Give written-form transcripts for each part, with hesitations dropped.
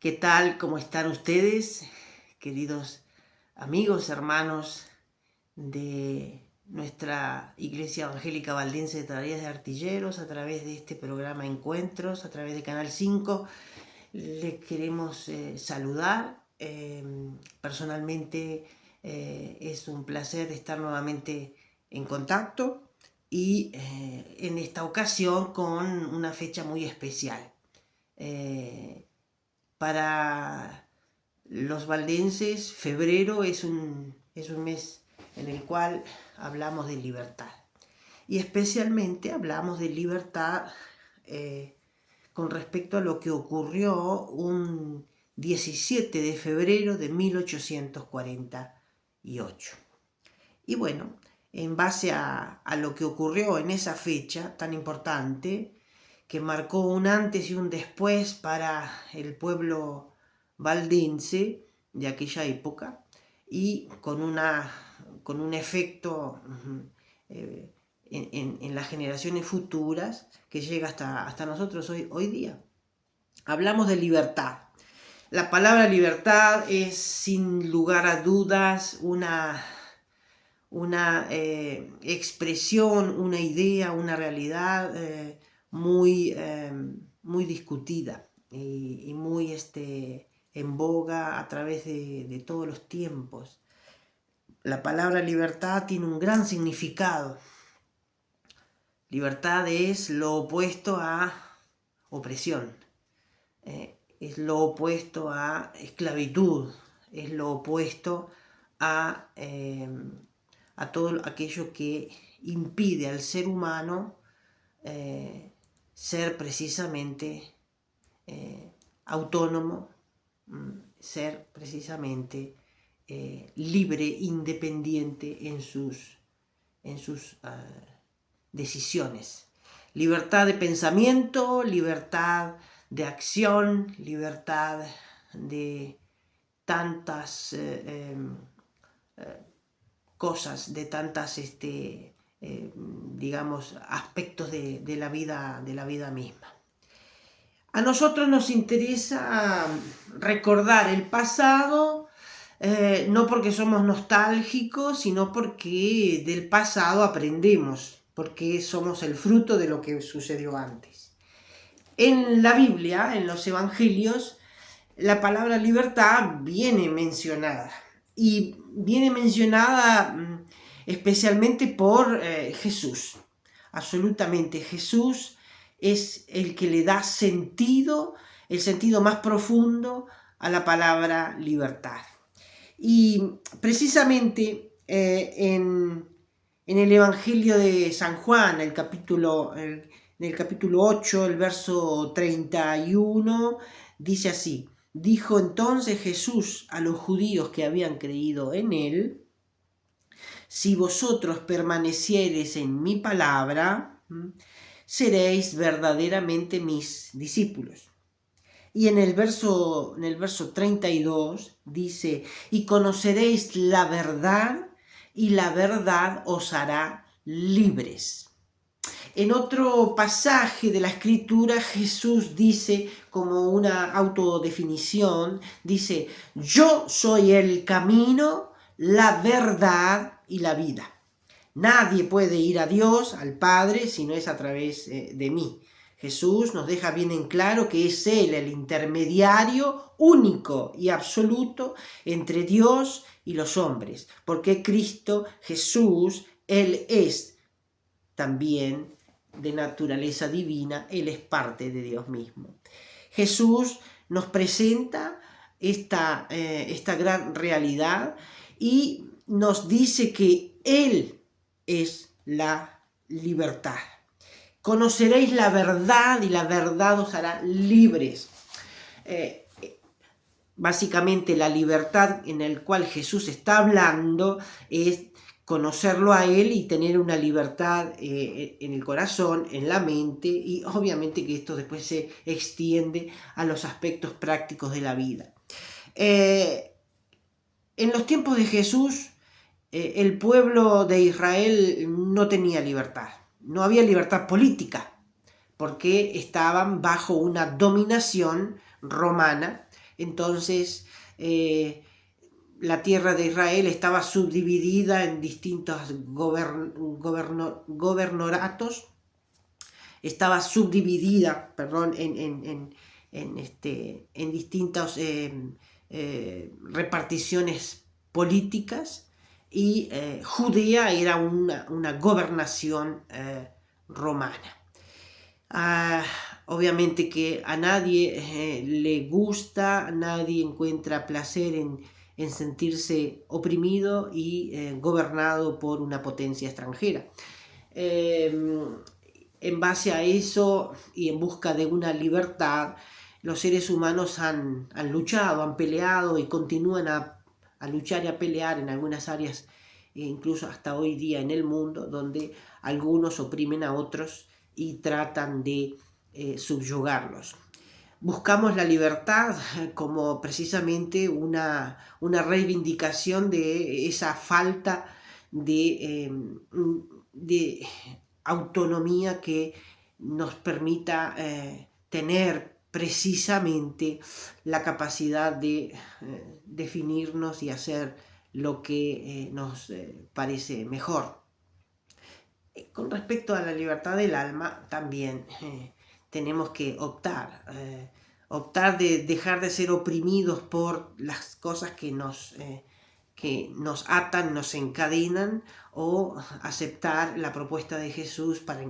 ¿Qué tal? ¿Cómo están ustedes, queridos amigos, hermanos de nuestra Iglesia Evangélica Valdense de Travesías de Artilleros, a través de este programa Encuentros, a través de Canal 5? Les queremos saludar. Personalmente es un placer estar nuevamente en contacto y en esta ocasión con una fecha muy especial. Para los valdenses, febrero es un mes en el cual hablamos de libertad. Y especialmente hablamos de libertad con respecto a lo que ocurrió un 17 de febrero de 1848. Y bueno, en base a lo que ocurrió en esa fecha tan importante, que marcó un antes y un después para el pueblo valdense de aquella época, y con un efecto en las generaciones futuras que llega hasta nosotros hoy día. Hablamos de libertad. La palabra libertad es sin lugar a dudas una expresión, una idea, una realidad muy discutida y muy en boga a través de todos los tiempos. La palabra libertad tiene un gran significado. Libertad es lo opuesto a opresión, es lo opuesto a esclavitud, es lo opuesto a todo aquello que impide al ser humano ser precisamente autónomo, ser precisamente libre, independiente en sus decisiones. Libertad de pensamiento, libertad de acción, libertad de tantas cosas, de tantas digamos, aspectos de la vida misma. A nosotros nos interesa recordar el pasado, no porque somos nostálgicos, sino porque del pasado aprendemos, porque somos el fruto de lo que sucedió antes. En la Biblia, en los Evangelios, la palabra libertad viene mencionada, y viene mencionada especialmente por Jesús. Absolutamente, Jesús es el que le da sentido, el sentido más profundo a la palabra libertad. Y precisamente en el Evangelio de San Juan, en el capítulo 8, el verso 31, dice así: dijo entonces Jesús a los judíos que habían creído en él: si vosotros permaneciereis en mi palabra, seréis verdaderamente mis discípulos. Y en el verso 32 dice: y conoceréis la verdad, y la verdad os hará libres. En otro pasaje de la Escritura, Jesús dice, como una autodefinición, dice: yo soy el camino, la verdad y la vida. Nadie puede ir a Dios, al Padre, si no es a través de mí. Jesús nos deja bien en claro que es Él el intermediario único y absoluto entre Dios y los hombres, porque Cristo Jesús, Él es también de naturaleza divina, Él es parte de Dios mismo. Jesús nos presenta esta gran realidad y nos dice que Él es la libertad. Conoceréis la verdad y la verdad os hará libres. Básicamente la libertad en la cual Jesús está hablando es conocerlo a Él y tener una libertad en el corazón, en la mente, y obviamente que esto después se extiende a los aspectos prácticos de la vida. En los tiempos de Jesús, el pueblo de Israel no tenía libertad, no había libertad política, porque estaban bajo una dominación romana entonces la tierra de Israel estaba subdividida en distintos gobernoratos, estaba subdividida, perdón, en distintas reparticiones políticas, y Judea era una gobernación romana. Obviamente que a nadie le gusta, nadie encuentra placer en sentirse oprimido y gobernado por una potencia extranjera. En base a eso y en busca de una libertad, los seres humanos han luchado, han peleado y continúan a luchar y a pelear en algunas áreas, incluso hasta hoy día en el mundo, donde algunos oprimen a otros y tratan de subyugarlos. Buscamos la libertad como precisamente una reivindicación de esa falta de autonomía que nos permita tener precisamente la capacidad de definirnos y hacer lo que nos parece mejor. Con respecto a la libertad del alma, también tenemos que optar de dejar de ser oprimidos por las cosas que nos atan, nos encadenan, o aceptar la propuesta de Jesús para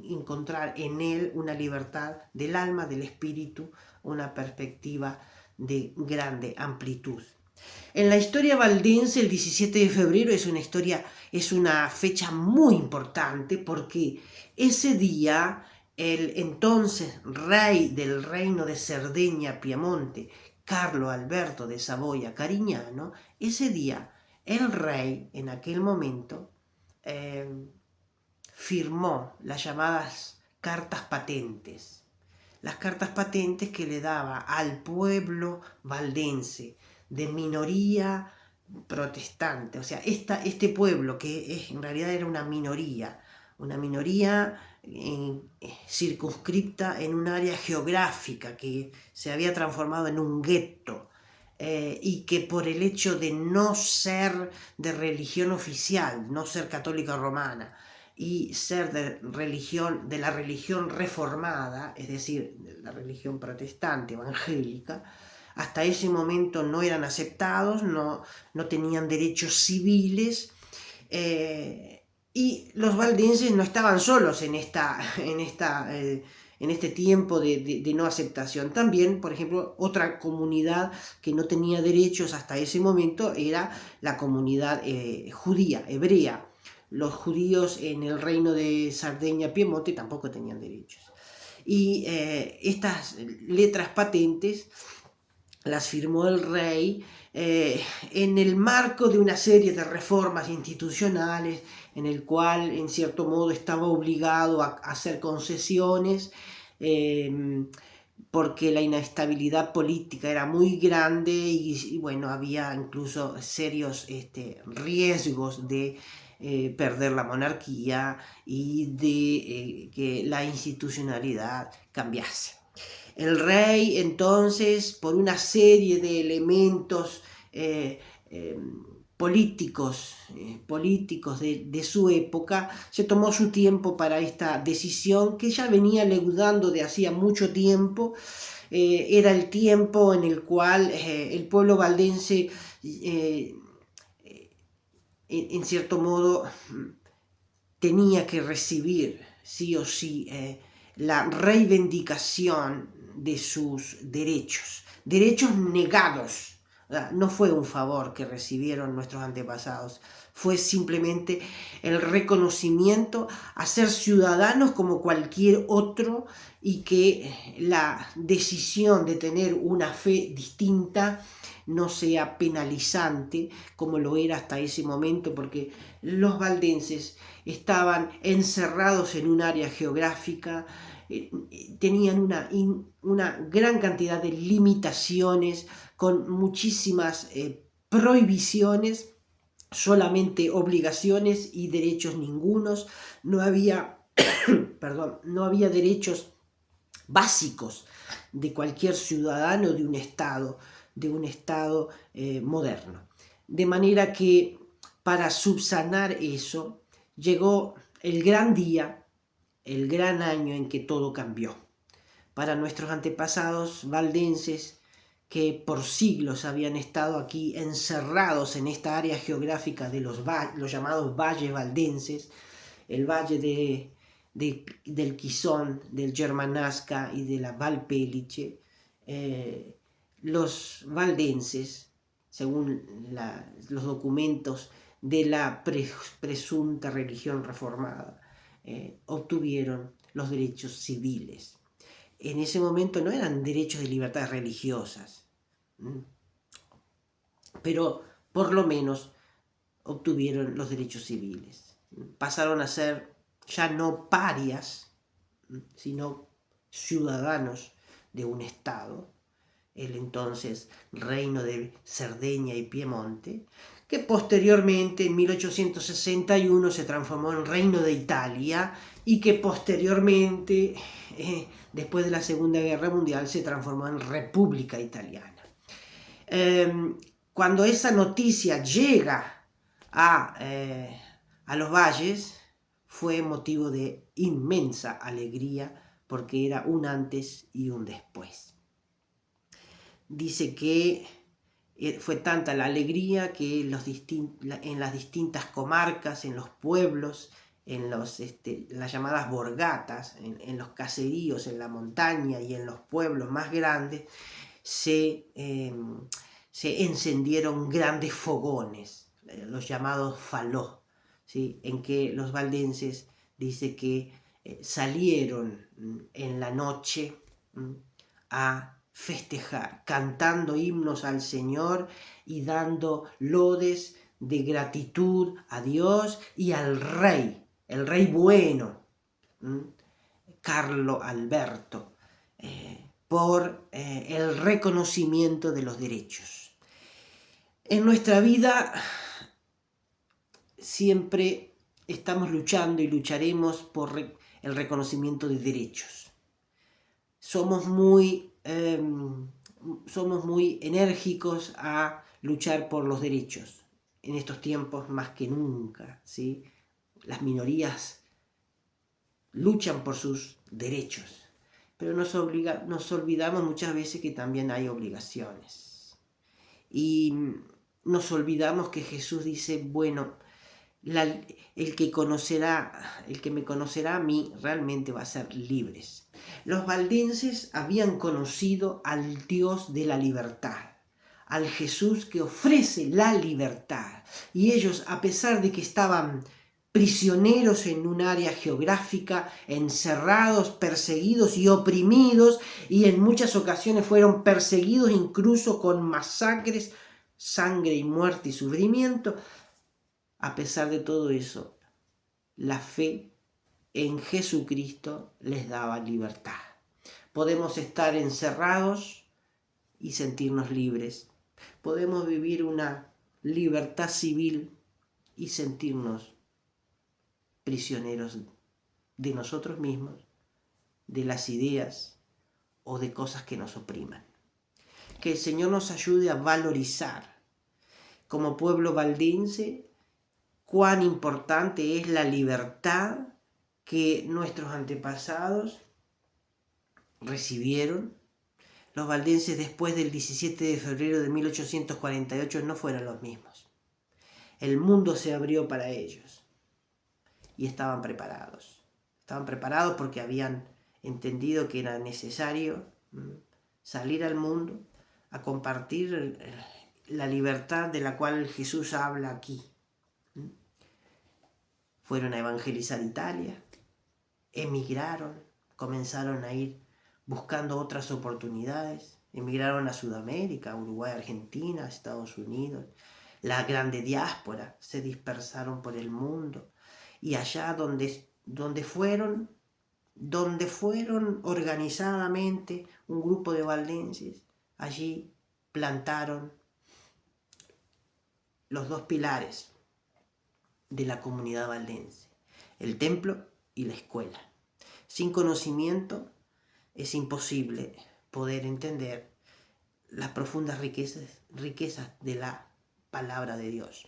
encontrar en Él una libertad del alma, del espíritu, una perspectiva de grande amplitud. En la historia valdense, el 17 de febrero es una fecha muy importante, porque ese día el entonces rey del reino de Cerdeña, Piamonte, Carlo Alberto de Saboya Cariñano, ese día el rey en aquel momento firmó las llamadas cartas patentes. Las cartas patentes que le daba al pueblo valdense de minoría protestante, o sea, este pueblo que en realidad era una minoría circunscripta en un área geográfica que se había transformado en un gueto, y que por el hecho de no ser de religión oficial, no ser católica romana, y ser de la religión reformada, es decir, de la religión protestante, evangélica, hasta ese momento no eran aceptados, no tenían derechos civiles, y los valdenses no estaban solos en este tiempo de no aceptación. También, por ejemplo, otra comunidad que no tenía derechos hasta ese momento era la comunidad judía, hebrea. Los judíos en el reino de Sardeña, Piemonte, tampoco tenían derechos. Y estas letras patentes las firmó el rey en el marco de una serie de reformas institucionales, en el cual en cierto modo estaba obligado a hacer concesiones, porque la inestabilidad política era muy grande y bueno, había incluso serios riesgos de perder la monarquía y de que la institucionalidad cambiase. El rey entonces, por una serie de elementos políticos de su época, se tomó su tiempo para esta decisión que ya venía leudando de hacía mucho tiempo. Era el tiempo en el cual el pueblo valdense en cierto modo tenía que recibir sí o sí la reivindicación de sus derechos negados. No fue un favor que recibieron nuestros antepasados, fue simplemente el reconocimiento a ser ciudadanos como cualquier otro, y que la decisión de tener una fe distinta no sea penalizante como lo era hasta ese momento, porque los valdenses estaban encerrados en un área geográfica, tenían una gran cantidad de limitaciones, con muchísimas prohibiciones, solamente obligaciones y derechos ningunos. No había, no había derechos básicos de cualquier ciudadano de un Estado moderno. De manera que para subsanar eso llegó el gran día, el gran año en que todo cambió. Para nuestros antepasados valdenses, que por siglos habían estado aquí encerrados en esta área geográfica de los llamados valles valdenses, el valle del Quizón, del Germanasca y de la Valpellice, los valdenses, según los documentos de la presunta religión reformada, obtuvieron los derechos civiles. En ese momento no eran derechos de libertades religiosas, pero por lo menos obtuvieron los derechos civiles. Pasaron a ser ya no parias, sino ciudadanos de un Estado, el entonces Reino de Cerdeña y Piemonte, que posteriormente en 1861 se transformó en Reino de Italia y que posteriormente, después de la Segunda Guerra Mundial, se transformó en República Italiana. Cuando esa noticia llega a los valles, fue motivo de inmensa alegría porque era un antes y un después. Dice que fue tanta la alegría que en las distintas comarcas, en los pueblos, en las llamadas borgatas, en los caseríos, en la montaña y en los pueblos más grandes, se encendieron grandes fogones, los llamados faló, ¿sí? En que los valdenses dice que salieron en la noche a festejar, cantando himnos al Señor y dando lodes de gratitud a Dios y al rey, el rey bueno, Carlo Alberto, por el reconocimiento de los derechos. En nuestra vida siempre estamos luchando y lucharemos por el reconocimiento de derechos. Somos muy enérgicos a luchar por los derechos. En estos tiempos más que nunca, ¿sí? Las minorías luchan por sus derechos, pero nos olvidamos muchas veces que también hay obligaciones. Y nos olvidamos que Jesús dice, bueno, el que me conocerá a mí realmente va a ser libres. Los valdenses habían conocido al Dios de la libertad, al Jesús que ofrece la libertad. Y ellos, a pesar de que estaban prisioneros en un área geográfica, encerrados, perseguidos y oprimidos, y en muchas ocasiones fueron perseguidos incluso con masacres, sangre y muerte y sufrimiento, a pesar de todo eso, la fe en Jesucristo les daba libertad. Podemos estar encerrados y sentirnos libres. Podemos vivir una libertad civil y sentirnos prisioneros de nosotros mismos, de las ideas o de cosas que nos opriman. Que el Señor nos ayude a valorizar como pueblo valdense cuán importante es la libertad que nuestros antepasados recibieron. Los valdenses después del 17 de febrero de 1848 no fueron los mismos. El mundo se abrió para ellos y estaban preparados. Estaban preparados porque habían entendido que era necesario salir al mundo a compartir la libertad de la cual Jesús habla aquí. Fueron a evangelizar Italia, emigraron, comenzaron a ir buscando otras oportunidades, emigraron a Sudamérica, Uruguay, Argentina, Estados Unidos, la grande diáspora, se dispersaron por el mundo y allá donde fueron organizadamente un grupo de valdenses, allí plantaron los dos pilares de la comunidad valdense, el templo y la escuela. Sin conocimiento es imposible poder entender las profundas riquezas de la palabra de Dios.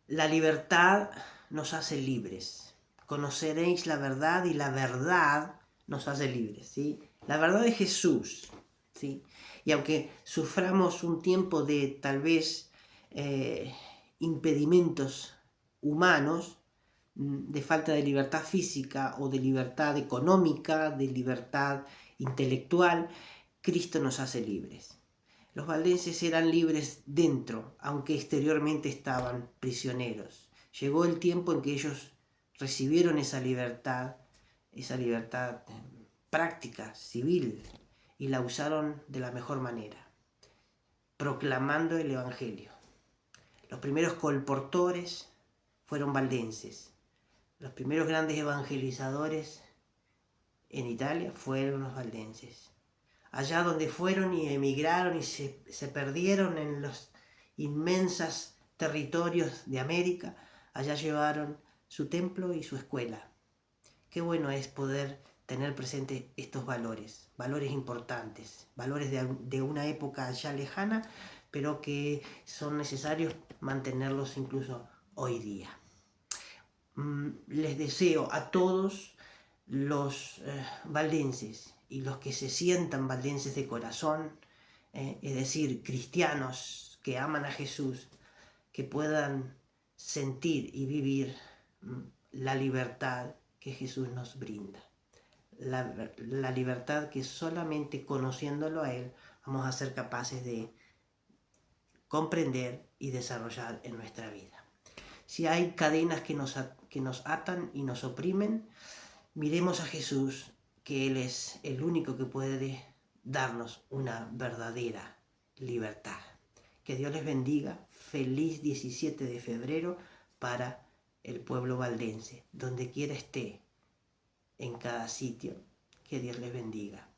La libertad nos hace libres. Conoceréis la verdad y la verdad nos hace libres, ¿sí? La verdad es Jesús, ¿sí? Y aunque suframos un tiempo de tal vez impedimentos humanos, de falta de libertad física o de libertad económica, de libertad intelectual, Cristo nos hace libres. Los valdenses eran libres dentro, aunque exteriormente estaban prisioneros. Llegó el tiempo en que ellos recibieron esa libertad práctica, civil, y la usaron de la mejor manera, proclamando el Evangelio. Los primeros colportores fueron valdenses. Los primeros grandes evangelizadores en Italia fueron los valdenses. Allá donde fueron y emigraron y se perdieron en los inmensos territorios de América, allá llevaron su templo y su escuela. Qué bueno es poder tener presente estos valores, valores importantes, valores de una época ya lejana, pero que son necesarios mantenerlos incluso hoy día. Les deseo a todos los valdenses y los que se sientan valdenses de corazón, es decir, cristianos que aman a Jesús, que puedan sentir y vivir la libertad que Jesús nos brinda. La libertad que solamente conociéndolo a Él vamos a ser capaces de comprender y desarrollar en nuestra vida. Si hay cadenas que nos atan y nos oprimen, miremos a Jesús, que Él es el único que puede darnos una verdadera libertad. Que Dios les bendiga. Feliz 17 de febrero para el pueblo valdense, donde quiera esté, en cada sitio. Que Dios les bendiga.